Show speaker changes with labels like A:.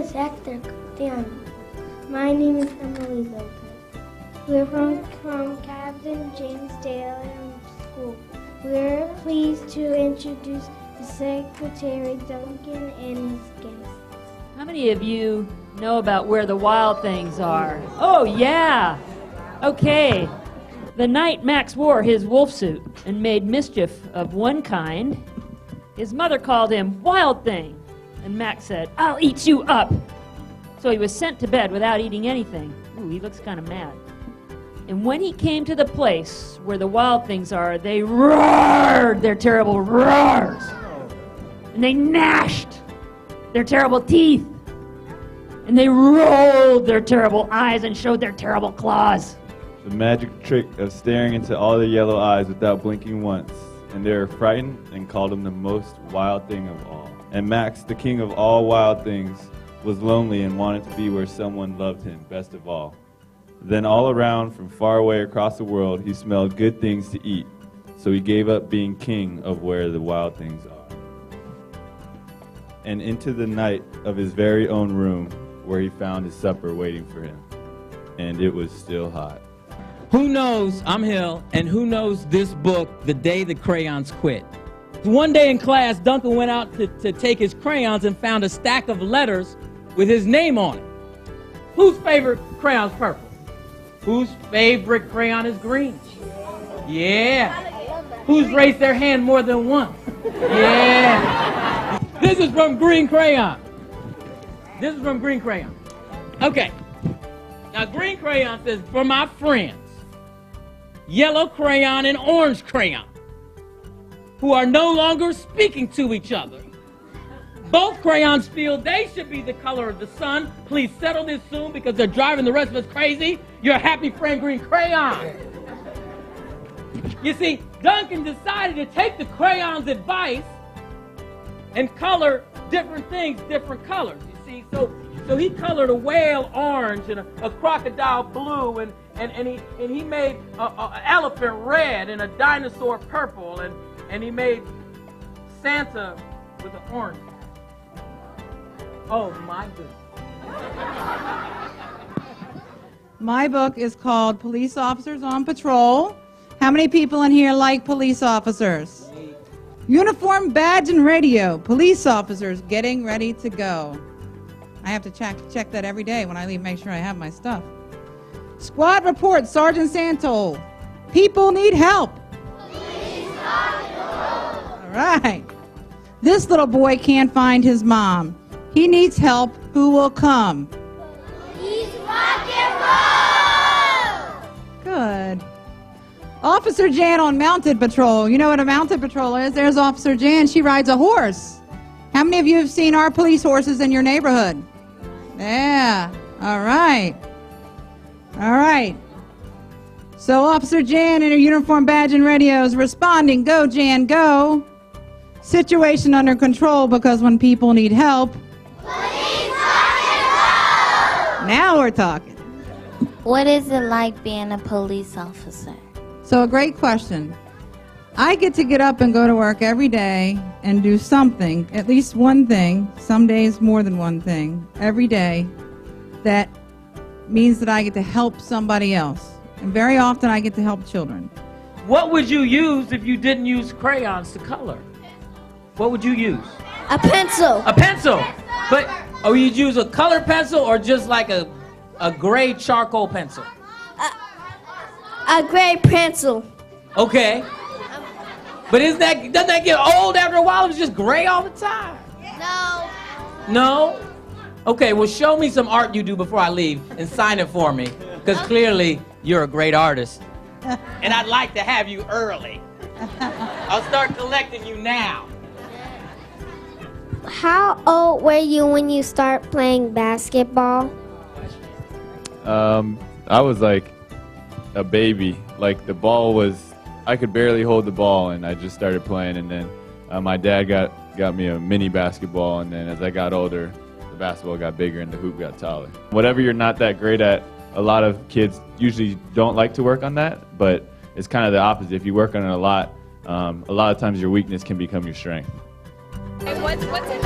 A: is Hector Cotiano. My name is Emily Lopez. We're from Captain James Taylor School. We're pleased to introduce the Secretary Duncan and his guests.
B: How many of you know about where the wild things are? Oh, yeah. Okay. The night Max wore his wolf suit and made mischief of one kind, his mother called him Wild Thing, and Max said, "I'll eat you up." So he was sent to bed without eating anything. Ooh, he looks kind of mad. And when he came to the place where the wild things are, they roared their terrible roars. And they gnashed their terrible teeth. And they rolled their terrible eyes and showed their terrible claws.
C: The magic trick of staring into all their yellow eyes without blinking once. And they were frightened and called him the most wild thing of all. And Max, the king of all wild things, was lonely and wanted to be where someone loved him best of all. Then all around, from far away across the world, he smelled good things to eat. So he gave up being king of where the wild things are. And into the night of his very own room, where he found his supper waiting for him. And it was still hot.
D: Who knows, I'm Hill, and who knows this book, The Day the Crayons Quit? One day in class, Duncan went out to take his crayons and found a stack of letters with his name on it. Whose favorite crayon's purple? Whose favorite crayon is green? Yeah. Who's raised their hand more than once? Yeah. This is from Green Crayon. This is from Green Crayon. Okay. Now, Green Crayon says, for my friends, Yellow Crayon and Orange Crayon, who are no longer speaking to each other. Both crayons feel they should be the color of the sun. Please settle this soon because they're driving the rest of us crazy. Your happy friend, Green Crayon. You see, Duncan decided to take the crayon's advice and color different things, different colors. You see, so he colored a whale orange and a crocodile blue, and he made an elephant red and a dinosaur purple, and he made Santa with an orange. Oh, my goodness.
E: My book is called Police Officers on Patrol. How many people in here like police officers? Uniform, badge, and radio. Police officers getting ready to go. I have to check that every day when I leave, make sure I have my stuff. Squad report, Sergeant Santol. People need help. Police on patrol. All right. This little boy can't find his mom. He needs help. Who will come?
A: Police rock and roll!
E: Good. Officer Jan on mounted patrol. You know what a mounted patrol is? There's Officer Jan. She rides a horse. How many of you have seen our police horses in your neighborhood? Yeah. All right. All right. So Officer Jan in her uniform, badge, and radio is responding. Go, Jan, go. Situation under control because when people need help.
A: Police rock and roll!
E: Now we're talking.
F: What is it like being a police officer?
E: So a great question. I get up and go to work every day and do something, at least one thing, some days more than one thing, every day, that means that I get to help somebody else. And very often I get to help children.
D: What would you use if you didn't use crayons to color? What would you use?
F: A pencil.
D: A pencil. But you'd use a colored pencil or just like a gray charcoal pencil?
F: A gray pencil.
D: Okay. But doesn't that get old after a while? It's just gray all the time.
F: No.
D: No? Okay, well, show me some art you do before I leave and sign it for me, because clearly you're a great artist. And I'd like to have you early. I'll start collecting you now.
F: How old were you when you started playing basketball?
C: I was like a baby. Like the ball was, I could barely hold the ball, and I just started playing. And then my dad got me a mini basketball, and then as I got older, the basketball got bigger and the hoop got taller. Whatever you're not that great at, a lot of kids usually don't like to work on that, but it's kind of the opposite. If you work on it a lot of times your weakness can become your strength.
G: What's it